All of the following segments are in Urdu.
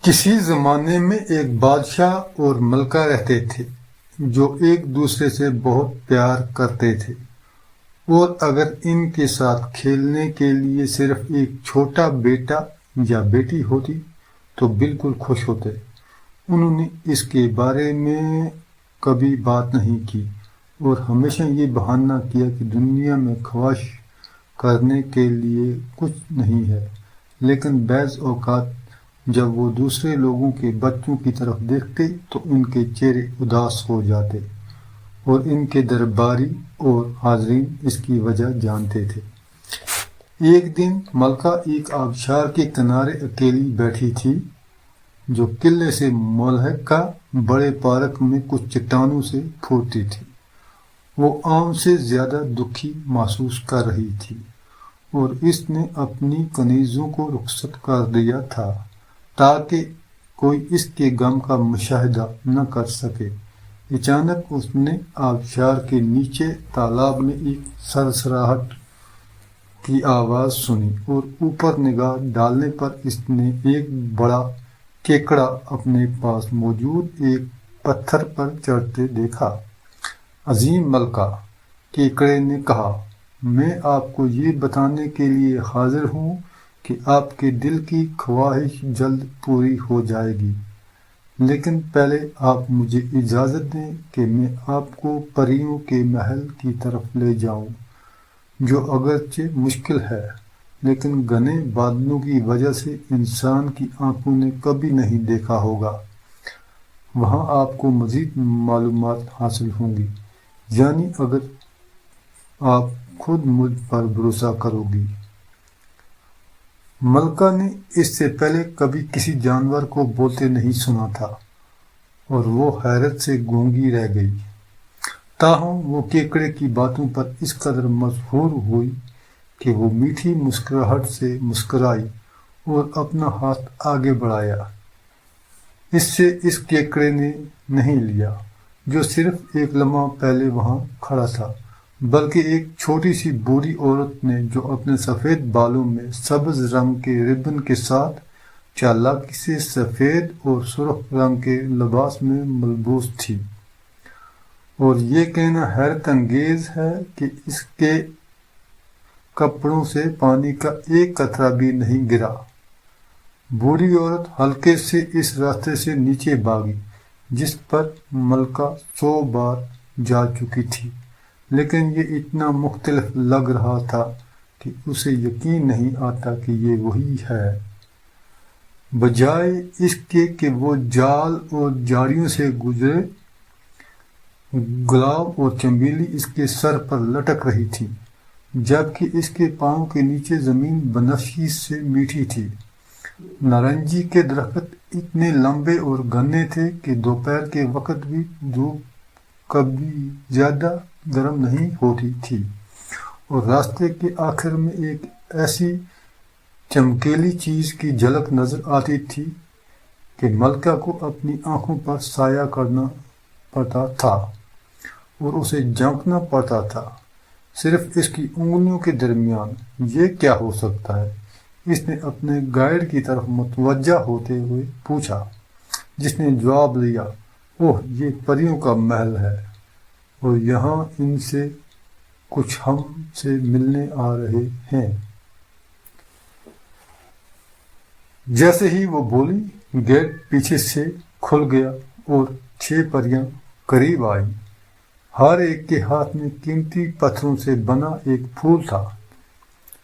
کسی زمانے میں ایک بادشاہ اور ملکہ رہتے تھے جو ایک دوسرے سے بہت پیار کرتے تھے، اور اگر ان کے ساتھ کھیلنے کے لیے صرف ایک چھوٹا بیٹا یا بیٹی ہوتی تو بالکل خوش ہوتے۔ انہوں نے اس کے بارے میں کبھی بات نہیں کی اور ہمیشہ یہ بہانہ کیا کہ دنیا میں خواہش کرنے کے لیے کچھ نہیں ہے، لیکن بعض اوقات جب وہ دوسرے لوگوں کے بچوں کی طرف دیکھتے تو ان کے چہرے اداس ہو جاتے، اور ان کے درباری اور حاضرین اس کی وجہ جانتے تھے۔ ایک دن ملکہ ایک آبشار کے کنارے اکیلی بیٹھی تھی جو قلعے سے ملحقہ بڑے پارک میں کچھ چٹانوں سے پھوٹتی تھی۔ وہ عام سے زیادہ دکھی محسوس کر رہی تھی اور اس نے اپنی کنیزوں کو رخصت کر دیا تھا تاکہ کوئی اس کے غم کا مشاہدہ نہ کر سکے۔ اچانک اس نے آبشار کے نیچے تالاب میں ایک سرسراہٹ کی آواز سنی اور اوپر نگاہ ڈالنے پر اس نے ایک بڑا کیکڑا اپنے پاس موجود ایک پتھر پر چڑھتے دیکھا۔ عظیم ملکہ، کیکڑے نے کہا، میں آپ کو یہ بتانے کے لیے حاضر ہوں کہ آپ کے دل کی خواہش جلد پوری ہو جائے گی، لیکن پہلے آپ مجھے اجازت دیں کہ میں آپ کو پریوں کے محل کی طرف لے جاؤں، جو اگرچہ مشکل ہے لیکن گھنے بادلوں کی وجہ سے انسان کی آنکھوں نے کبھی نہیں دیکھا ہوگا۔ وہاں آپ کو مزید معلومات حاصل ہوں گی، یعنی اگر آپ خود مجھ پر بھروسہ کرو گی۔ ملکہ نے اس سے پہلے کبھی کسی جانور کو بولتے نہیں سنا تھا اور وہ حیرت سے گونگی رہ گئی۔ تاہم وہ کیکڑے کی باتوں پر اس قدر مسحور ہوئی کہ وہ میٹھی مسکراہٹ سے مسکرائی اور اپنا ہاتھ آگے بڑھایا۔ اس سے اس کیکڑے نے نہیں لیا جو صرف ایک لمحہ پہلے وہاں کھڑا تھا، بلکہ ایک چھوٹی سی بوڑھی عورت نے جو اپنے سفید بالوں میں سبز رنگ کے ربن کے ساتھ چالاکی سے سفید اور سرخ رنگ کے لباس میں ملبوس تھی۔ اور یہ کہنا حیرت انگیز ہے کہ اس کے کپڑوں سے پانی کا ایک قطرہ بھی نہیں گرا۔ بوڑھی عورت ہلکے سے اس راستے سے نیچے بھاگی جس پر ملکہ 100 بار جا چکی تھی، لیکن یہ اتنا مختلف لگ رہا تھا کہ اسے یقین نہیں آتا کہ یہ وہی ہے۔ بجائے اس کے کہ وہ جال اور جھاڑیوں سے گزرے، گلاب اور چمیلی اس کے سر پر لٹک رہی تھی، جبکہ اس کے پاؤں کے نیچے زمین بنفشی سے میٹھی تھی۔ نارنجی کے درخت اتنے لمبے اور گھنے تھے کہ دوپہر کے وقت بھی دھوپ کبھی زیادہ گرم نہیں ہوتی تھی، اور راستے کے آخر میں ایک ایسی چمکیلی چیز کی جھلک نظر آتی تھی کہ ملکہ کو اپنی آنکھوں پر سایہ کرنا پڑتا تھا اور اسے جھانکنا پڑتا تھا۔ صرف اس کی انگلیوں کے درمیان یہ کیا ہو سکتا ہے؟ اس نے اپنے گائیڈ کی طرف متوجہ ہوتے ہوئے پوچھا، جس نے جواب دیا، اوہ، یہ پریوں کا محل ہے اور یہاں ان سے کچھ ہم سے ملنے آ رہے ہیں۔ جیسے ہی وہ بولی، گیٹ پیچھے سے کھل گیا اور 6 پریاں قریب آئیں۔ ہر ایک کے ہاتھ میں قیمتی پتھروں سے بنا ایک پھول تھا،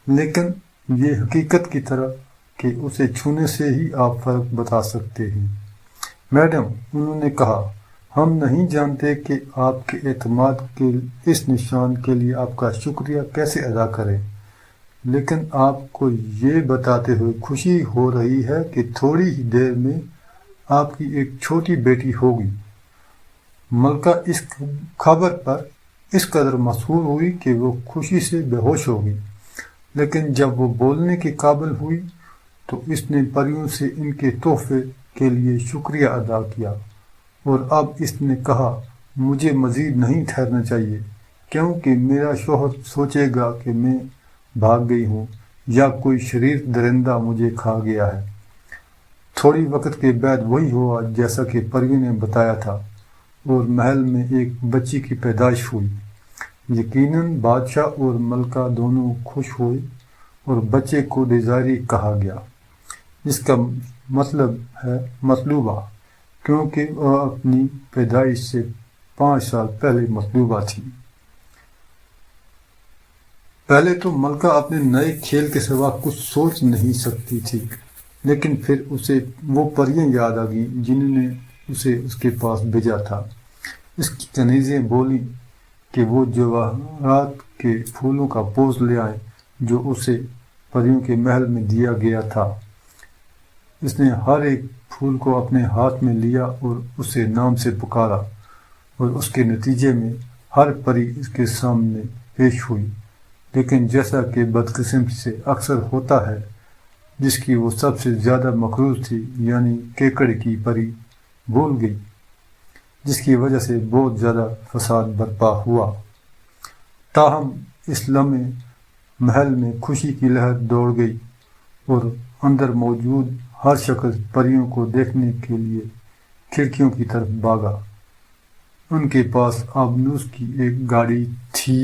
لیکن یہ حقیقت کی طرح کہ اسے چھونے سے ہی آپ فرق بتا سکتے ہیں۔ میڈم، انہوں نے کہا، ہم نہیں جانتے کہ آپ کے اعتماد کے اس نشان کے لیے آپ کا شکریہ کیسے ادا کریں، لیکن آپ کو یہ بتاتے ہوئے خوشی ہو رہی ہے کہ تھوڑی ہی دیر میں آپ کی ایک چھوٹی بیٹی ہوگی۔ ملکہ اس خبر پر اس قدر مسحور ہوئی کہ وہ خوشی سے بے ہوش ہو گئی، لیکن جب وہ بولنے کے قابل ہوئی تو اس نے پریوں سے ان کے تحفے کے لیے شکریہ ادا کیا، اور اب اس نے کہا، مجھے مزید نہیں ٹھہرنا چاہیے کیونکہ میرا شوہر سوچے گا کہ میں بھاگ گئی ہوں یا کوئی شریر درندہ مجھے کھا گیا ہے۔ تھوڑی وقت کے بعد وہی ہوا جیسا کہ پریوں نے بتایا تھا، اور محل میں ایک بچی کی پیدائش ہوئی۔ یقیناً بادشاہ اور ملکہ دونوں خوش ہوئے اور بچے کو ڈیزائری کہا گیا۔ اس کا مطلب ہے مطلوبہ، کیونکہ وہ اپنی پیدائش سے 5 سال پہلے مطلوبہ تھی۔ پہلے تو ملکہ اپنے نئے کھیل کے سوا کچھ سوچ نہیں سکتی تھی، لیکن پھر اسے وہ پریاں یاد آ گئیں جنہوں نے اسے اس کے پاس بھیجا تھا۔ اس کی کنیزیں بولیں کہ وہ جواہرات کے پھولوں کا پوز لے آئے جو اسے پریوں کے محل میں دیا گیا تھا۔ اس نے ہر ایک پھول کو اپنے ہاتھ میں لیا اور اسے نام سے پکارا، اور اس کے نتیجے میں ہر پری اس کے سامنے پیش ہوئی، لیکن جیسا کہ بدقسمتی سے اکثر ہوتا ہے، جس کی وہ سب سے زیادہ مقروض تھی یعنی کیکڑ کی پری بھول گئی، جس کی وجہ سے بہت زیادہ فساد برپا ہوا۔ تاہم اس لمحے محل میں خوشی کی لہر دوڑ گئی اور اندر موجود ہر شخص پریوں کو دیکھنے کے لیے کھڑکیوں کی طرف بھاگا۔ ان کے پاس آبنوس کی ایک گاڑی تھی۔